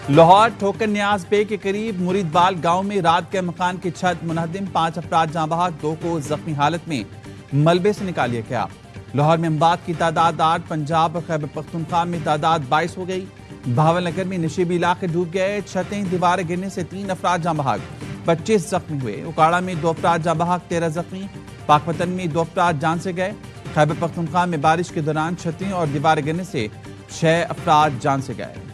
लाहौर ठोकर न्याज बे के करीब मुरीदबाल गांव में रात के मकान की छत मुनहदिम, 5 अफराद जाँ बहक, 2 को जख्मी हालत में मलबे से निकाल लिया गया। लाहौर में अमवात की तादाद 8, पंजाब और खैबर पख्तूनख्वा में तादाद 22 हो गई। भावलनगर में नशीबी इलाके डूब गए, छतें दीवारें गिरने से 3 अफराद जाँ बहक, 25 जख्मी हुए। उकाड़ा में 2 अफराद जाँ बहक, 13 जख्मी। पाकपतन में 2 अफराद जान से गए। खैबर पख्तूनख्वा में बारिश के दौरान छतें और दीवारें गिरने से 6 अफराद जान से गए।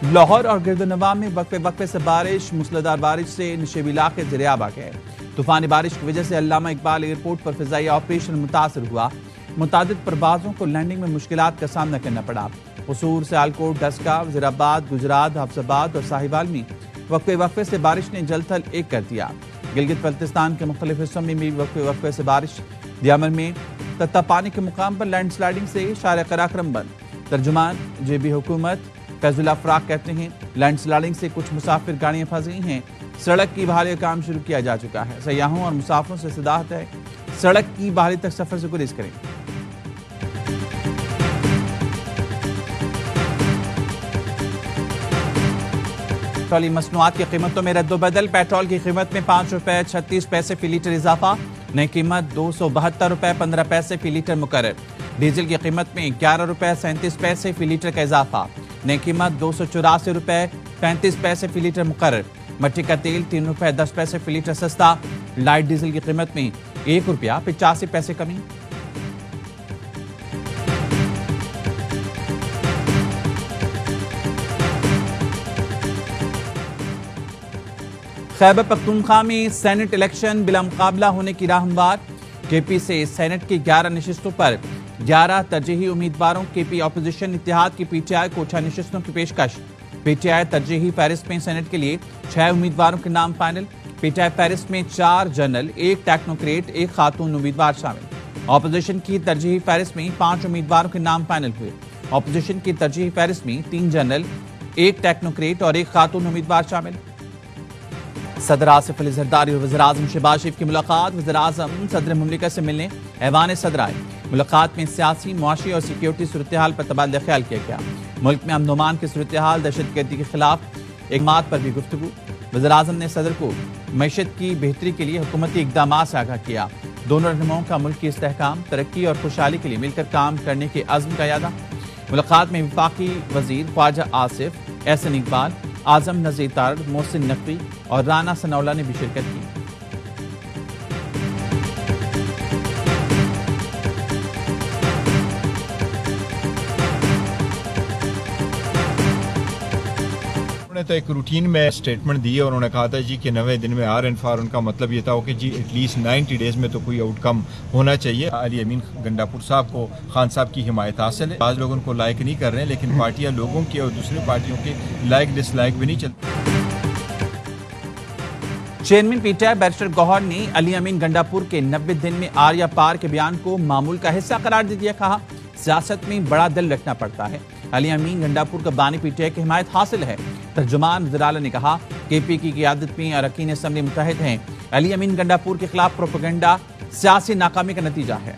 लाहौर और गिरदनवा में वक्फे वक्फे से बारिश, मूसलाधार बारिश से नशेबी इलाके दरियाब आ गए। तूफानी बारिश की वजह से अल्लामा इकबाल एयरपोर्ट पर फिजाई ऑपरेशन मुतासर हुआ। मुतादिद परवाजों को लैंडिंग में मुश्किलात का सामना करना पड़ा। कसूर, सियालकोट, डस्का, वजीराबाद, गुजरात, हफ्साबाद और साहिवाल में वक्फे वक्फे से बारिश ने जलथल एक कर दिया। गिलगित बल्तिस्तान के मुख्तलिफ हिस्सों में भी वक्फे वक्फे से बारिश। दियामर में तत्ता पानी के मुकाम पर लैंड स्लाइडिंग से शार कराक्रम बंद। तर्जुमान जेबी हुकूमत फैजुल्ला फराक कहते हैं, लैंड स्लाइडिंग से कुछ मुसाफिर गाड़ियां फंस गई हैं। सड़क की बहाली का काम शुरू किया जा चुका है। सयाहों और मुसाफिरों से सदाहत है, सड़क की बहाली तक सफर से गुरेज करें। पेट्रोलियम मसनूआत की कीमतों में रद्दोबदल। पेट्रोल की कीमत में 5 रुपए 36 पैसे फी लीटर इजाफा। नई कीमत 272 रुपए 15 पैसे फी लीटर मुकर्रर। डीजल की कीमत में 11 रुपए 37 पैसे फी लीटर का इजाफा। नई कीमत 284 रुपए 35 पैसे फी लीटर मुकर्रर। मट्टी का तेल 3 रुपए 10 पैसे फी लीटर सस्ता। लाइट डीजल की कीमत में 1 रुपया 85 पैसे कमी। खैबर पख्तूनख्वा में सेनेट इलेक्शन बिला मुकाबला होने की राह हमवार। केपी से सेनेट की 11 नशिस्तों पर 11 तरजीही उम्मीदवारों। केपी अपोजिशन इत्तेहाद की पीटीआई को 6 नशिस्तों की पेशकश। पीटीआई तरजीही फहरिस्त में सेनेट के लिए 6 उम्मीदवारों के नाम फाइनल। पीटीआई फहरिस्त में 4 जनरल, 1 टेक्नोक्रेट, 1 खातून उम्मीदवार शामिल। अपोजिशन की तरजीही फहरिस्त में 5 उम्मीदवारों के नाम फाइनल हुए। अपोजिशन की तरजीही फहरिस्त में 3 जनरल, 1 टेक्नोक्रेट और 1 खातून उम्मीदवार शामिल। सदर आसिफ अली जरदारी और वज़ीर आज़म शहबाज शरीफ की मुलाकात। वज़ीर आज़म सदर मुमलिकत से मिलने ऐवान सदर आए। मुलाकात में सियासी, मुआशी और सिक्योरिटी सूरत हाल पर तबादला ख्याल किया गया। मुल्क में अमन अमान की सूरत हाल, दहशतगर्दी के खिलाफ इक़दामात पर भी गुफ्तगू। वज़ीर आज़म ने सदर को मईशत की बेहतरी के लिए हुकूमती इक़दामात से आगाह किया। दोनों रहनुमाओं का मुल्क की इस्तेहकाम, तरक्की और खुशहाली के लिए मिलकर काम करने के अज़्म का यादा। मुलाकात में वफाकी वज़ीर ख्वाजा आसिफ, एहसन इकबाल, आजम नज़ीर तारड़, मोहसिन नकवी और राना सनौला ने भी शिरकत की। उन्होंने तो एक रूटीन में स्टेटमेंट दी है और उन्होंने कहा था जी कि 90 दिन में आर एंड फार। उनका मतलब ये था कि जी एटलीस्ट 90 डेज में तो कोई आउटकम होना चाहिए। अली अमीन गंडापुर साहब को खान साहब की हिमायत हासिल है। आज लोग उनको लाइक नहीं कर रहे हैं, लेकिन पार्टियां लोगों की और दूसरी पार्टियों के लाइक डिसलाइक भी नहीं चलती। चेयरमैन पीटीआई बैरिस्टर गौहर ने अली अमीन गंडापुर के 90 दिन में आर या पार के बयान को मामूल का हिस्सा करार दे दिया। कहा, सियासत में बड़ा दिल रखना पड़ता है। अली अमीन गंडापुर का बानी पीटीआई की हिमायत हासिल है। तर्जुमान वज़ीर आला ने कहा, केपी की क़यादत में अरकान असम्बली मुत्तहिद हैं। अली अमीन गंडापुर के खिलाफ प्रोपेगेंडा सियासी नाकामी का नतीजा है।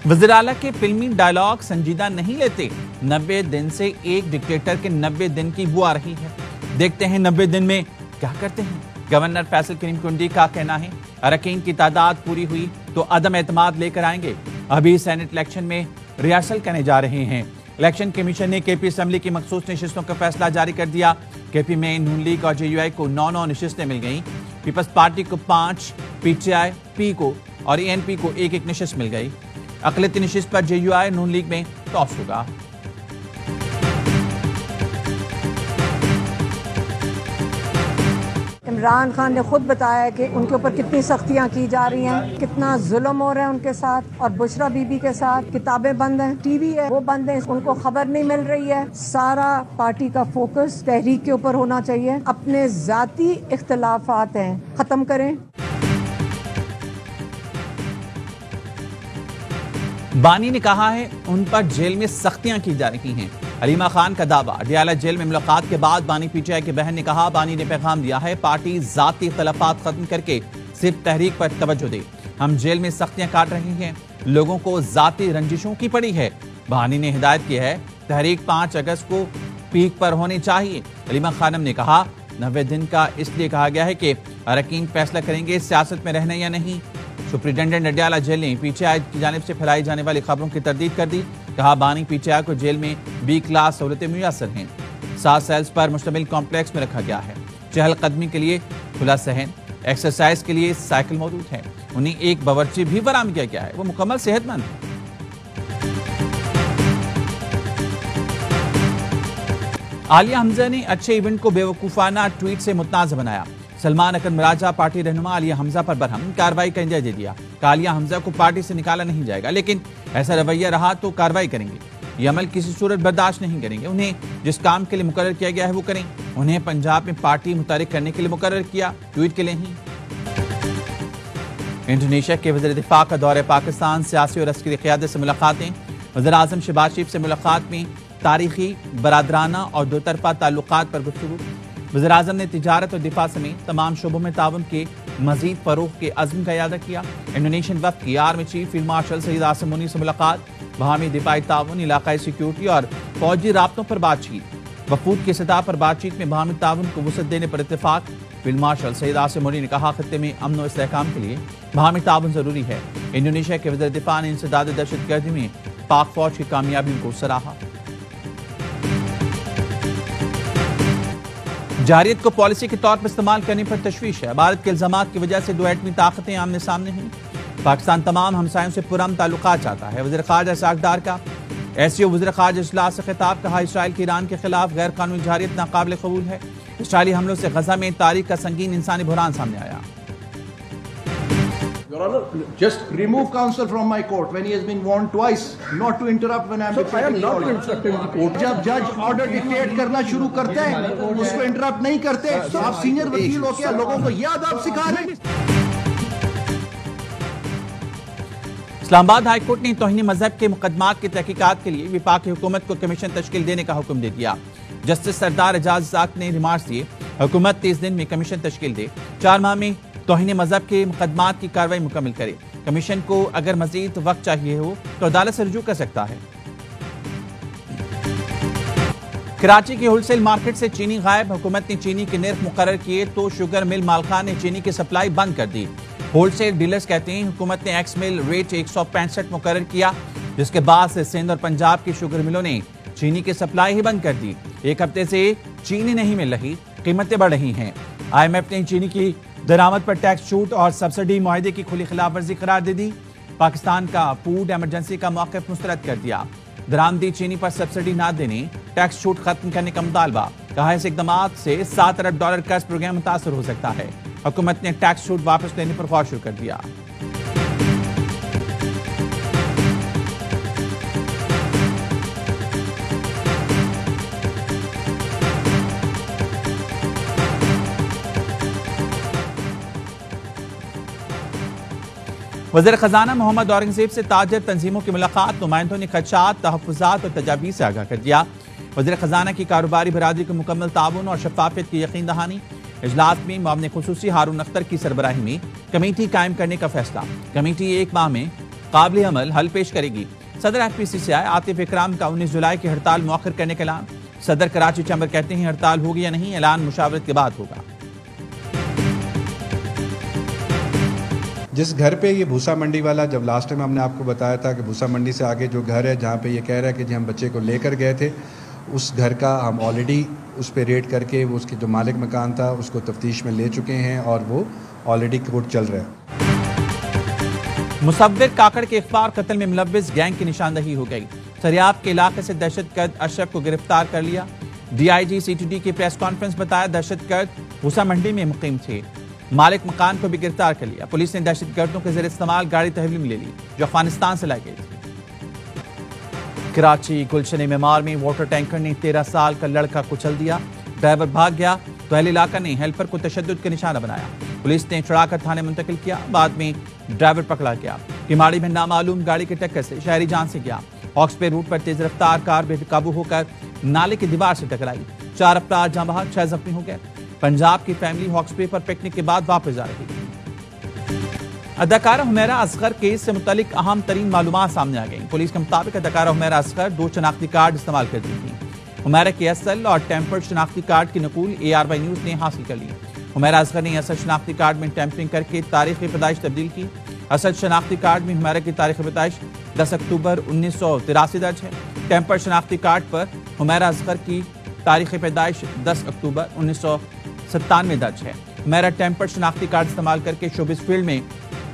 वज़ीर आला के फिल्मी डायलॉग संजीदा नहीं लेते। 90 दिन से एक डिक्टेटर के 90 दिन की बुआ रही है। देखते हैं 90 दिन में क्या करते हैं। गवर्नर फैसल करीम कुंडी का कहना है, अरकान की तादाद पूरी हुई तो अदम एतमाद लेकर आएंगे। अभी सेनेट इलेक्शन में रिहर्सल करने जा रहे हैं। इलेक्शन कमीशन ने केपी असम्बली की मखसूस नशिस्तों का फैसला जारी कर दिया। केपी में नून लीग और जेयूआई को 9 नशिस्तें मिल गई। पीपल्स पार्टी को 5, पीटीआई पी को और एएनपी को 1 नशिस्त मिल गई। अक़लियती नशिस्त पर जेयूआई नून लीग में टॉस होगा। इमरान खान ने खुद बताया कि उनके ऊपर कितनी सख्तियां की जा रही हैं, कितना जुल्म हो रहा है उनके साथ। और बुशरा बीबी के साथ किताबें बंद हैं, टीवी है वो बंद है, उनको खबर नहीं मिल रही है। सारा पार्टी का फोकस तहरीक के ऊपर होना चाहिए। अपने जाती इख्तलाफात हैं खत्म करें। बानी ने कहा है उन पर जेल में सख्तियां की जा रही हैं। अलीमा खान का दावा, डियाला जेल में मुलाकात के बाद बानी पीटीआई की बहन ने कहा, बानी ने पैगाम दिया है पार्टी जाती इख्तलाफात खत्म करके सिर्फ तहरीक पर तवज्जो दे। हम जेल में सख्तियां काट रहे हैं, लोगों को जाती रंजिशों की पड़ी है। बानी ने हिदायत की है तहरीक 5 अगस्त को पीक पर होनी चाहिए। अलीमा खानम ने कहा 90 दिन का इसलिए कहा गया है कि अरकान फैसला करेंगे सियासत में रहना या नहीं। सुप्रिंटेंडेंट अडियाला जेल ने पीटीआई की जानिब से फैलाई जाने वाली खबरों की तरदीद कर दी। कहा बानी पीटीआई को जेल में बी क्लास सहूलतें मुयसर हैं। 7 सेल्स पर मुश्तमिल कॉम्प्लेक्स में रखा गया है। चहलकदमी के लिए खुला सहन, एक्सरसाइज के लिए साइकिल मौजूद है। उन्हें एक बावर्ची भी बरामद किया गया है, वो मुकम्मल सेहतमंद है। आलिया हमजा ने अच्छे इवेंट को बेवकूफाना ट्वीट से मुतनाज़ बनाया। सलमान अकरम राजा पार्टी रहनुमा आलिया हमजा पर बरहम, कार्रवाई का इंदिया दे दिया। आलिया हमजा को पार्टी से निकाला नहीं जाएगा, लेकिन ऐसा रवैया रहा तो कार्रवाई करेंगे। ये अमल किसी सूरत बर्दाश्त नहीं करेंगे। उन्हें जिस काम के लिए मुकर्रर किया गया है वो करें। उन्हें पंजाब में पार्टी मुतारिक करने के लिए मुकर्रर किया, ट्वीट के लिए ही। इंडोनेशिया के वज़ीर दिफा का दौरे पाकिस्तान, सियासी और अस्करी क़यादत से मुलाकातें। वज़ीर आज़म शहबाज शरीफ से मुलाकात में तारीखी, बरादराना और दो तरफा ताल्लुकात पर गुफ्तगू। वज़ीर आज़म ने तिजारत और दिफा समेत तमाम शोबों में ताउन के मजीद फरोग के अज़्म का इयादा किया। इंडोनेशियन वफ़द की army chief field marshal Syed Asim Munir से मुलाकात। बाहमी दिफाई ताउन, इलाकाई सिक्योरिटी और फौजी राब्तों पर बातचीत। वफूद की सतह पर बातचीत में बाहमी ताउन को वुसअत देने पर इत्तेफाक। फील्ड मार्शल सईद आसिम मुनी ने कहा खत्ते में अमन और इस्तेहकाम के लिए बाहमी ताउन जरूरी है। इंडोनेशिया के वज़ीर दिफा ने इंसदाद दहशतगर्दी में पाक फौज की कामयाबियों को सराहा। जारियत को पॉलिसी के तौर पर इस्तेमाल करने पर तशवीश है। भारत के इल्जामात की वजह से 2 एटमी ताकतें आमने सामने हुई। पाकिस्तान तमाम हमसायों से पुरअमन ताल्लुकात चाहता है। वज़ीर ख़ारजा साकदार का एससीओ वज़ीर ख़ारजा इजलास से खिताब। कहा इसराइल की ईरान के खिलाफ गैर कानूनी जारियत नाकाबिल कबूल है। इसराइली हमलों से गजा में तारीख का संगीन इंसानी बुहरान सामने आया। Your Honor, just remove counsel from my court when he has been warned twice not to interrupt when I am I am not instructing the court. जब जज ऑर्डर डिक्टेट करना शुरू करते हैं उसको इंटरप्ट नहीं करते। आप सीनियर वकील हो क्या लोगों को यह अदब सिखा रहे हैं? इस्लामाबाद हाई कोर्ट ने तौहीन मजहब के मुकदमात की तहकीकात के लिए विफाकी हुकूमत को कमीशन तश्कील देने का हुक्म दे दिया। जस्टिस सरदार एजाज ज़ाक ने रिमार्क्स दिए हुकूमत 30 दिन में कमीशन तश्कील दे, 4 माह में तौहीन मजहब के मुकदमात की कार्रवाई मुकम्मल करे। कमीशन को अगर मजीद वक्त चाहिए हो तो अदालत से रुजू कर सकता है। कराची की होलसेल मार्केट से चीनी गायब। हुकूमत ने चीनी के निर्ख मुकर्रर किए तो शुगर मिल मालकान ने चीनी की सप्लाई बंद कर दी। होलसेल डीलर्स कहते हैं हुकूमत ने एक्स मिल रेट 165 मुकर्रर किया, जिसके बाद से सिंध और पंजाब की शुगर मिलों ने चीनी की सप्लाई ही बंद कर दी। 1 हफ्ते से चीनी नहीं मिल रही, कीमतें बढ़ रही हैं। IMF ने चीनी की दरामद पर टैक्स छूट और सब्सिडी मुआहदे की खुली खिलाफ वर्जी करार दे दी। पाकिस्तान का फूड एमरजेंसी का मौक़िफ़ मुस्तरद कर दिया। दरामदी चीनी पर सब्सिडी ना देने, टैक्स छूट खत्म करने का मुतालबा। कहा इस इक़दाम से $7 अरब कर्ज प्रोग्राम मुतासर हो सकता है। हुकूमत ने टैक्स छूट वापस लेने पर गौर शुरू कर दिया। वज़ीर ख़जाना मोहम्मद औरंगज़ेब से ताजर तंजीमों की मुलाकात। नुमाइंदों ने खदशात, तहफ़्फ़ुज़ात और तजावीज़ से आगाह कर दिया। वज़ीर ख़जाना की कारोबारी बरादरी को मुकम्मल ताउन और शफ़ाफ़ियत की यकीन दहानी। इजलास में मुआविन ख़ुसूसी हारून अख्तर की सरबराही में कमेटी कायम करने का फैसला। कमेटी 1 माह में काबिल अमल हल पेश करेगी। सदर FPCCI आतिफ इकराम का 19 जुलाई की हड़ताल मौखर करने का ऐलान। सदर कराची चैम्बर कहते हैं हड़ताल होगी या नहीं, ऐलान मुशावरत के बाद होगा। जिस घर पे ये भूसा मंडी वाला, जब लास्ट टाइम हमने आपको बताया था कि भूसा मंडी से आगे जो घर है जहाँ पे ये कह रहा है कि जी हम बच्चे को लेकर गए थे, उस घर का हम ऑलरेडी उस पे रेड करके वो उसके जो मालिक मकान था उसको तफ्तीश में ले चुके हैं और वो ऑलरेडी कोर्ट चल रहा है। मुसव्विर काकड़ के इख्फार कत्ल में मुलव्विस गैंग की निशानदही हो गई। सरियाब के इलाके से दहशतगर्द अशरफ को गिरफ्तार कर लिया। DIG CTD की प्रेस कॉन्फ्रेंस बताया दहशतगर्द भूसा मंडी में मुकीम थे। मालिक मकान को भी गिरफ्तार कर लिया। पुलिस ने दहशतगर्दों के जरिए इस्तेमाल गाड़ी तहवील में ले ली जो अफगानिस्तान से लाई गई थी। कराची गुलशन मेमार में वाटर टैंकर ने 13 साल का लड़का कुचल दिया। ड्राइवर भाग गया तो अहल इलाका ने हेल्पर को तशद्दुद का निशाना बनाया। पुलिस ने चढ़ाकर थाने मुंतकिल किया, बाद में ड्राइवर पकड़ा गया। किमाड़ी में नामालूम गाड़ी की टक्कर से शहरी जान से गया। हॉक्स पे रूट पर तेज रफ्तार कार बेकाबू होकर नाले की दीवार से टकराई। 4 अफराद जहां बहक 6 जख्मी हो गए। पंजाब की फैमिली हॉक्स पे पर पिकनिक के बाद वापस जा रही थी। अदाकारा हुमैरा असगर केस से मुतालिक अहम तरीन मालूमात सामने आ गई। पुलिस के मुताबिक अदाकारा हुमैरा असगर 2 शनाख्ती कार्ड इस्तेमाल करती थी। हुमैरा के असल और टेम्पर्ड शनाख्ती कार्ड की नकूल ARY न्यूज ने हासिल कर ली। हुमैरा असगर ने असल शनाख्ती कार्ड में टैंपरिंग करके तारीख पैदाइश तब्दील की। असल शनाख्ती कार्ड में हुमैरा की तारीख पैदाइश 10 अक्टूबर 1983 दर्ज है। टेम्पर्ड शनाख्ती कार्ड पर हुमैरा असगर की तारीख पैदाइश 10 अक्टूबर 1997 दर्ज है। हुमैरा टेम्पर्ड शनाख्ती कार्ड इस्तेमाल करके शोबिस फील्ड में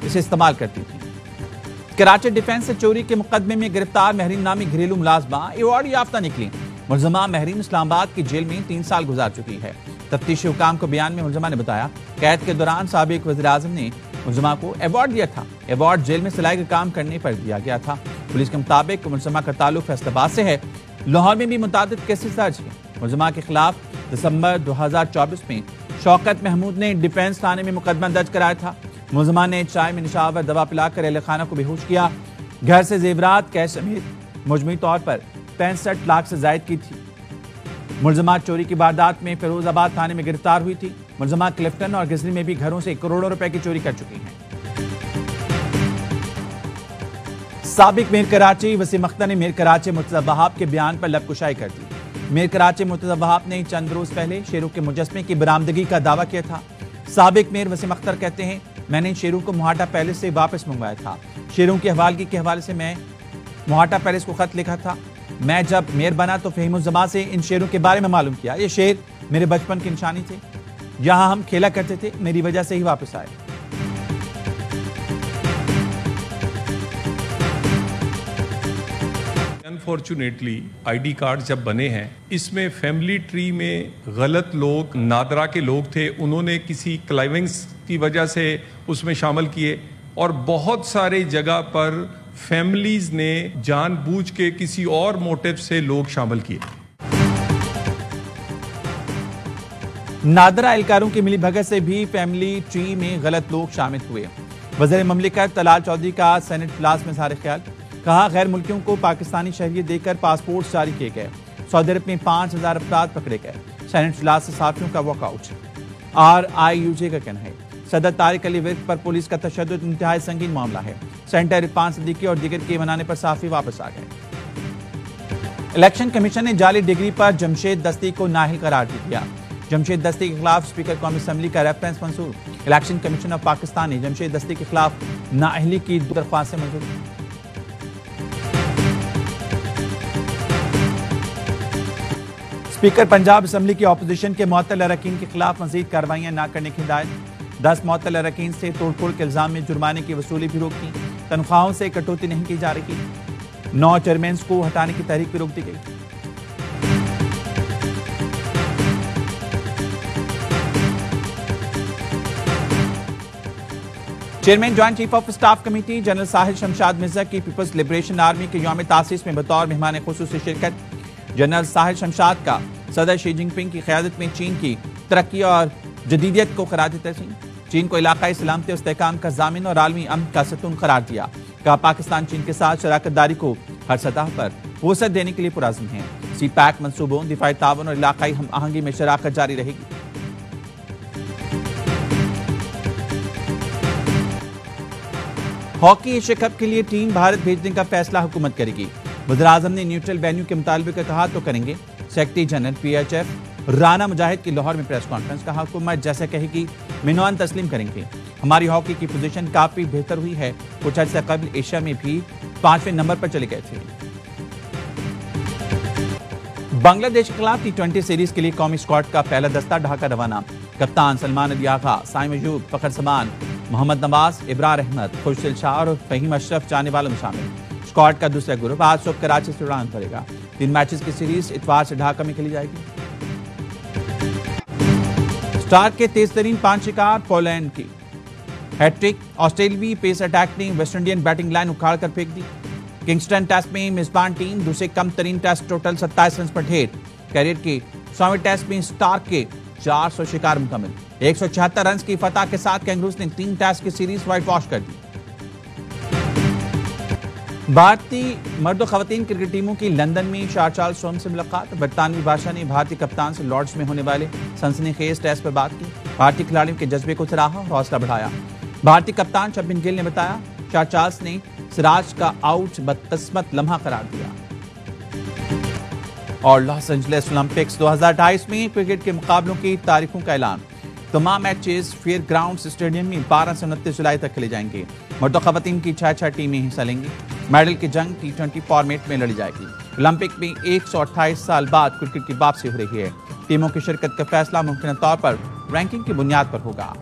इसे इस्तेमाल करती थी। कराची डिफेंस से चोरी के मुकदमे में गिरफ्तार महरीन नामी घरेलू मुलाजमा अवार्ड याफ्ता निकली। मुलजमा महरीन इस्लामाबाद की जेल में 3 साल गुजार चुकी है। तफ्तीशी हुकाम को बयान में मुलजमा ने बताया, कैद के दौरान साबिक वज़ीर आज़म ने मुलजमा को अवार्ड दिया था। अवार्ड जेल में सिलाई का काम करने पर दिया गया था। पुलिस के मुताबिक मुलजमा का ताल्लुक फैसलाबाद से है। लाहौर में भी मुतादिद केसेस दर्ज हैं। मुलजमा के खिलाफ दिसंबर 2024 में शौकत महमूद ने डिफेंस थाने में मुकदमा दर्ज कराया था। मुलजमा ने चाय में निशावर दवा पिलाकर अहले खाना को बेहोश किया। घर से जेवरात कैश समेत मुजमई तौर पर 65 लाख से जायद की थी। मुलजमा चोरी की वारदात में फिरोजाबाद थाने में गिरफ्तार हुई थी। मुलजमा क्लिफ्टन और गिजनी में भी घरों से करोड़ों रुपए की चोरी कर चुकी हैं। साबिक मीर कराची वसीम अख्तर ने मीर कराची मुर्तज़ा वहाब के बयान पर लबकुशाई कर दी। मीर कराची मुर्तज़ा वहाब ने चंद रोज पहले शेरों के मुजस्मे की बरामदगी का दावा किया था। साबिक मीर वसीम अख्तर कहते हैं, मैंने शेरों को मोहाटा पैलेस से वापस मंगवाया था। शेरों की हवालगी के हवाले से मैं मोहाटा पैलेस को खत लिखा था। मैं जब मेयर बना तो फ़हीमुज़्ज़मा से इन शेरों के बारे में मालूम किया। ये शेर मेरे बचपन की निशानी थे, यहाँ हम खेला करते थे, मेरी वजह से ही वापस आए। अनफॉर्चुनेटली आईडी कार्ड जब बने हैं, इसमें फैमिली ट्री में गलत लोग, नादरा के लोग थे, उन्होंने किसी क्लाइविंग्स की वजह से उसमें शामिल किए और बहुत सारे जगह पर फैमिलीज ने जानबूझ के किसी और मोटिव से लोग शामिल किए। नादरा एहलकारों की मिलीभगत से भी फैमिली ट्री में गलत लोग शामिल हुए। वज़ीर ममलिकत तलाल चौधरी का सेनेट इजलास में इज़हार ख्याल, कहा गैर मुल्कियों को पाकिस्तानी शहरियत देकर पासपोर्ट जारी किए गए। सऊदी अरब में 5000 अफराद पकड़े गए। सेनेट इजलास से साफियों का वॉकआउट। RIUJ का कहना है, सदर तारिक अली विर्क पर पुलिस का तशद्दुद इंतहाई संगीन मामला है। सेनेटर इरफान सिद्दीकी और दीगर के मनाने पर साफी वापस आ गए। इलेक्शन कमीशन ने जाली डिग्री पर जमशेद दस्ती को नाअहल करार दे दिया। जमशेद दस्ती के खिलाफ स्पीकर कौमी असम्बली का रेफरेंस मंजूर। इलेक्शन कमीशन ऑफ पाकिस्तान ने जमशेद दस्ती के खिलाफ नाअहली की दरख्वास्तें मंजूर। स्पीकर पंजाब असम्बली की अपोजिशन के मुअत्तल अरकान के खिलाफ मजीद कार्रवाइयां न करने की हिदायत। 10 मुअत्तल अरकान से तोड़फोड़ के इल्जाम में जुर्माने की वसूली भी रोक दी। तनख्वाहों से कटौती नहीं की जा रही। 9 चेयरमैन को हटाने की तहरीक भी रोक दी गई। Chairman joint chief of staff committee general Sahil Shamshad Mirza की पीपल्स लिबरेशन आर्मी के यौम तासीस में बतौर मेहमान खुसूसी शिरकत। जनरल साहिल शमशाद का सदर शी जिनपिंग की क़यादत में चीन की तरक्की और जदीदियत को खराज तस्लीम। चीन को इलाकाई सलामती और इस्तेहकाम का ज़ामिन और आलमी अमन का सतून करार दिया। कहा पाकिस्तान चीन के साथ शराकतदारी को हर सतह पर वसअत देने के लिए पुरअज़्म है। CPAC मंसूबों, दिफाई ताउन और इलाकाई हम आहंगी में शराकत जारी रहेगी। हॉकी एशिया कप के लिए टीम भारत भेजने का फैसला हुकूमत करेगी। वज़ीर आज़म ने न्यूट्रल वेन्यू के मुतालबे का कहा तो करेंगे। सेक्रेटरी जनरल PHF राना मुजाहिद की लाहौर में प्रेस कॉन्फ्रेंस, कहा हुकूमत जैसे कहेगी मेनवान तस्लीम करेंगे। हमारी हॉकी की पोजीशन काफी बेहतर हुई है। कुछ अर्से कबल एशिया में भी 5वें नंबर पर चले गए थे। बांग्लादेश के खिलाफ T20 सीरीज के लिए कौमी स्क्वाड का पहला दस्ता ढाका रवाना। कप्तान सलमान अली आगा, साइम अयूब, फखर समान, मोहम्मद नवाज, इब्रार अहमद, खुर्शीद शाह और फहीम अशरफ जाने वालों में शामिल। स्क्वाड का दूसरा ग्रुप आज सुबह कराची से उड़ान भरेगा। 3 मैचेस की सीरीज इतवार से ढाका में खेली जाएगी। स्टार के तेज तरीन 5 शिकार, पोलैंड की हैट्रिक। ऑस्ट्रेलियावी पेस अटैक ने वेस्ट इंडियन बैटिंग लाइन उखाड़ कर फेंक दी। किंगस्टन टेस्ट में मेजबान टीम दूसरे कम तरीन टेस्ट टोटल 27 रन पर ढेर। कैरियर के 100वें टेस्ट में स्टार के 400 शिकार मुकम्मल। 176 रन की फतह के साथ कैंगरूज ने 3 टेस्ट की सीरीज व्हाइट वॉश कर दी। भारतीय मर्द और खवातीन क्रिकेट टीमों की लंदन में चार्ल्स स्टोर्म से मुलाकात। बरतानवी बादशाह ने भारतीय कप्तान से लॉर्ड्स में होने वाले सनसनीखेज टेस्ट पर बात की। भारतीय खिलाड़ियों के जज्बे को सराहा और हौसला बढ़ाया। भारतीय कप्तान शुभमन गिल ने बताया चार्ल्स ने सिराज का आउट बदकिस्मत लम्हा करार दिया। और लॉस एंजलिस ओलंपिक्स 2028 में क्रिकेट के मुकाबलों की तारीखों का ऐलान। तमाम मैचेस फेयर ग्राउंड्स स्टेडियम में 12 से 29 जुलाई तक खेले जाएंगे। मर्द और खवातीन की 6 टीमें हिस्सा लेंगी। मेडल की जंग T20 फॉर्मेट में लड़ी जाएगी। ओलंपिक में 128 साल बाद क्रिकेट की वापसी हो रही है। टीमों की शिरकत का फैसला मुमकिन तौर पर रैंकिंग की बुनियाद पर होगा।